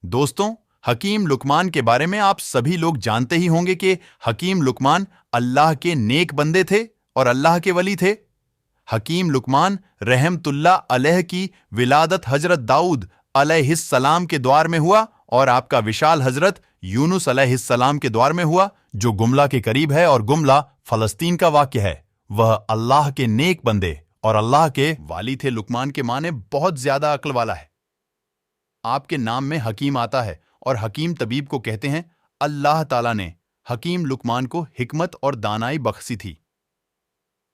दोस्तों, हकीम लुकमान के बारे में आप सभी लोग जानते ही होंगे कि हकीम लुकमान अल्लाह के नेक बंदे थे और अल्लाह के वली थे। हकीम लुकमान रहमतुल्लाह अलैह की विलादत हजरत दाऊद अलैहिस्सलाम के द्वार में हुआ और आपका विशाल हजरत यूनुस अलैहिस्सलाम के द्वार में हुआ, जो गुमला के करीब है और गुमला फलस्तीन का वाक्य है। वह अल्लाह के नेक बंदे और अल्लाह के वाली थे। लुकमान के माने बहुत ज्यादा अक्ल वाला है। आपके नाम में हकीम आता है और हकीम तबीब को कहते हैं। अल्लाह ताला ने हकीम लुकमान को हिकमत और दानाई बख्शी थी।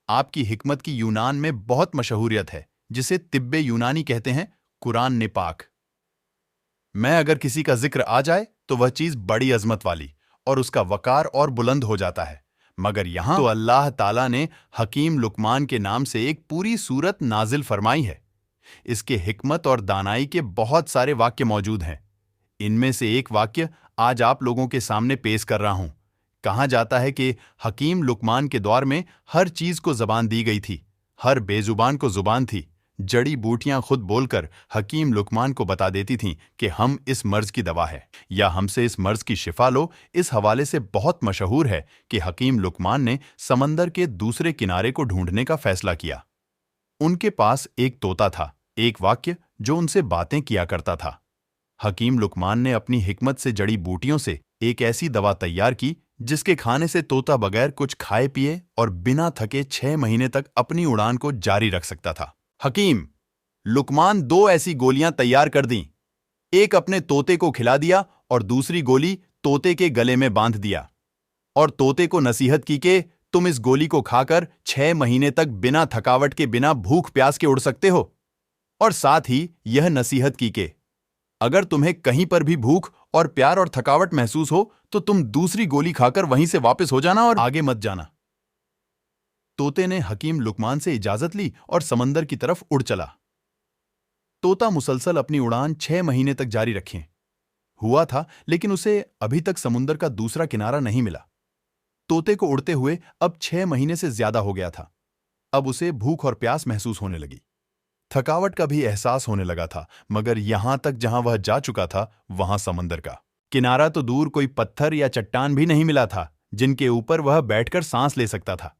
आपकी हिकमत की यूनान में बहुत मशहूरियत है, जिसे तिब्बे यूनानी कहते हैं, कुरान ने पाक में अगर किसी का जिक्र आ जाए तो वह चीज बड़ी अजमत वाली और उसका वकार और बुलंद हो जाता है। मगर यहां तो अल्लाह ताला ने हकीम लुकमान के नाम से एक पूरी सूरत नाजिल फरमाई है। इसके हिकमत और दानाई के बहुत सारे वाक्य मौजूद हैं। इनमें से एक वाक्य आज आप लोगों के सामने पेश कर रहा हूं। कहा जाता है कि हकीम लुकमान के दौर में हर चीज को जबान दी गई थी, हर बेजुबान को जुबान थी। जड़ी बूटियां खुद बोलकर हकीम लुकमान को बता देती थीं कि हम इस मर्ज की दवा है या हमसे इस मर्ज की शिफा लो। इस हवाले से बहुत मशहूर है कि हकीम लुकमान ने समंदर के दूसरे किनारे को ढूंढने का फैसला किया। उनके पास एक तोता था, एक वाक्य जो उनसे बातें किया करता था। हकीम लुकमान ने अपनी हिकमत से जड़ी बूटियों से एक ऐसी दवा तैयार की जिसके खाने से तोता बगैर कुछ खाए पिए और बिना थके 6 महीने तक अपनी उड़ान को जारी रख सकता था। हकीम लुकमान 2 ऐसी गोलियां तैयार कर दीं। एक अपने तोते को खिला दिया और दूसरी गोली तोते के गले में बांध दिया और तोते को नसीहत की कि तुम इस गोली को खाकर 6 महीने तक बिना थकावट के, बिना भूख प्यास के उड़ सकते हो। और साथ ही यह नसीहत की कि अगर तुम्हें कहीं पर भी भूख और प्यार और थकावट महसूस हो तो तुम दूसरी गोली खाकर वहीं से वापस हो जाना और आगे मत जाना। तोते ने हकीम लुकमान से इजाजत ली और समंदर की तरफ उड़ चला। तोता मुसलसल अपनी उड़ान 6 महीने तक जारी रखे हुआ था, लेकिन उसे अभी तक समुंदर का दूसरा किनारा नहीं मिला। तोते को उड़ते हुए अब 6 महीने से ज्यादा हो गया था। अब उसे भूख और प्यास महसूस होने लगी। थकावट का भी एहसास होने लगा था, मगर यहां तक जहां वह जा चुका था वहां समंदर का किनारा तो दूर, कोई पत्थर या चट्टान भी नहीं मिला था जिनके ऊपर वह बैठकर सांस ले सकता था।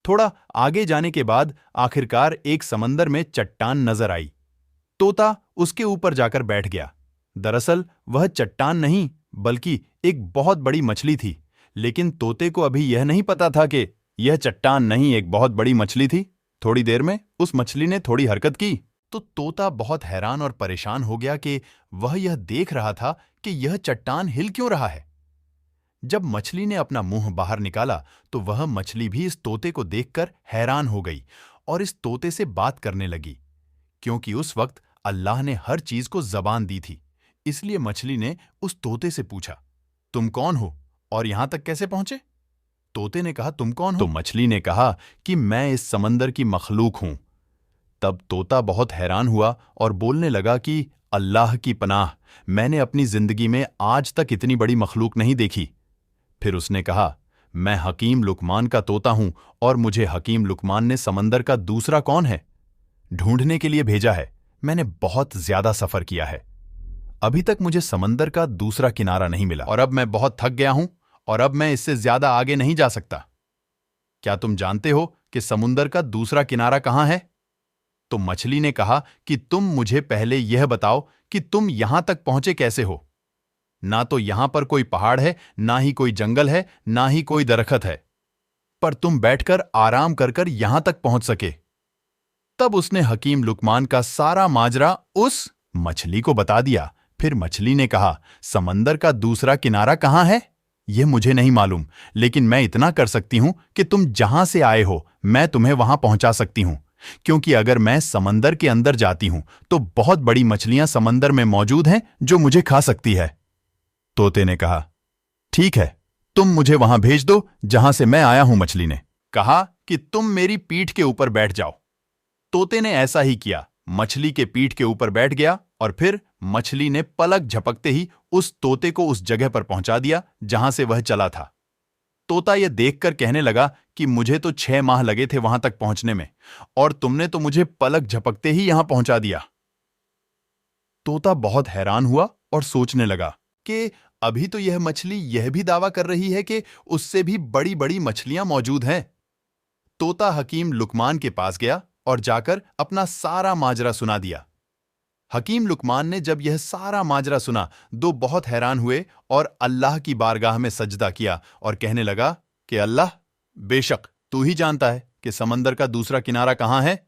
थोड़ा आगे जाने के बाद आखिरकार एक समंदर में चट्टान नजर आई। तोता उसके ऊपर जाकर बैठ गया। दरअसल वह चट्टान नहीं बल्कि एक बहुत बड़ी मछली थी, लेकिन तोते को अभी यह नहीं पता था कि यह चट्टान नहीं, एक बहुत बड़ी मछली थी। थोड़ी देर में उस मछली ने थोड़ी हरकत की तो तोता बहुत हैरान और परेशान हो गया कि वह यह देख रहा था कि यह चट्टान हिल क्यों रहा है। जब मछली ने अपना मुंह बाहर निकाला तो वह मछली भी इस तोते को देखकर हैरान हो गई और इस तोते से बात करने लगी। क्योंकि उस वक्त अल्लाह ने हर चीज को जबान दी थी, इसलिए मछली ने उस तोते से पूछा, तुम कौन हो और यहां तक कैसे पहुंचे? तोते ने कहा, तुम कौन हो? तो मछली ने कहा कि मैं इस समंदर की मखलूक हूं। तब तोता बहुत हैरान हुआ और बोलने लगा कि अल्लाह की पनाह, मैंने अपनी जिंदगी में आज तक इतनी बड़ी मखलूक नहीं देखी। फिर उसने कहा, मैं हकीम लुकमान का तोता हूं और मुझे हकीम लुकमान ने समंदर का दूसरा कौन है ढूंढने के लिए भेजा है। मैंने बहुत ज्यादा सफर किया है, अभी तक मुझे समंदर का दूसरा किनारा नहीं मिला और अब मैं बहुत थक गया हूं और अब मैं इससे ज्यादा आगे नहीं जा सकता। क्या तुम जानते हो कि समुंदर का दूसरा किनारा कहां है? तो मछली ने कहा कि तुम मुझे पहले यह बताओ कि तुम यहां तक पहुंचे कैसे हो। ना तो यहां पर कोई पहाड़ है, ना ही कोई जंगल है, ना ही कोई दरख्त है, पर तुम बैठकर आराम कर कर यहां तक पहुंच सके। तब उसने हकीम लुकमान का सारा माजरा उस मछली को बता दिया। फिर मछली ने कहा, समंदर का दूसरा किनारा कहां है यह मुझे नहीं मालूम, लेकिन मैं इतना कर सकती हूं कि तुम जहां से आए हो मैं तुम्हें वहां पहुंचा सकती हूं, क्योंकि अगर मैं समंदर के अंदर जाती हूं तो बहुत बड़ी मछलियां समंदर में मौजूद हैं जो मुझे खा सकती है। तोते ने कहा, ठीक है, तुम मुझे वहां भेज दो जहां से मैं आया हूं। मछली ने कहा कि तुम मेरी पीठ के ऊपर बैठ जाओ। तोते ने ऐसा ही किया, मछली के पीठ के ऊपर बैठ गया और फिर मछली ने पलक झपकते ही उस तोते को उस जगह पर पहुंचा दिया जहां से वह चला था। तोता यह देखकर कहने लगा कि मुझे तो 6 माह लगे थे वहां तक पहुंचने में और तुमने तो मुझे पलक झपकते ही यहां पहुंचा दिया। तोता बहुत हैरान हुआ और सोचने लगा कि अभी तो यह मछली यह भी दावा कर रही है कि उससे भी बड़ी बड़ी मछलियां मौजूद हैं। तोता हकीम लुकमान के पास गया और जाकर अपना सारा माजरा सुना दिया। हकीम लुकमान ने जब यह सारा माजरा सुना तो बहुत हैरान हुए और अल्लाह की बारगाह में सजदा किया और कहने लगा कि अल्लाह, बेशक तू ही जानता है कि समंदर का दूसरा किनारा कहाँ है।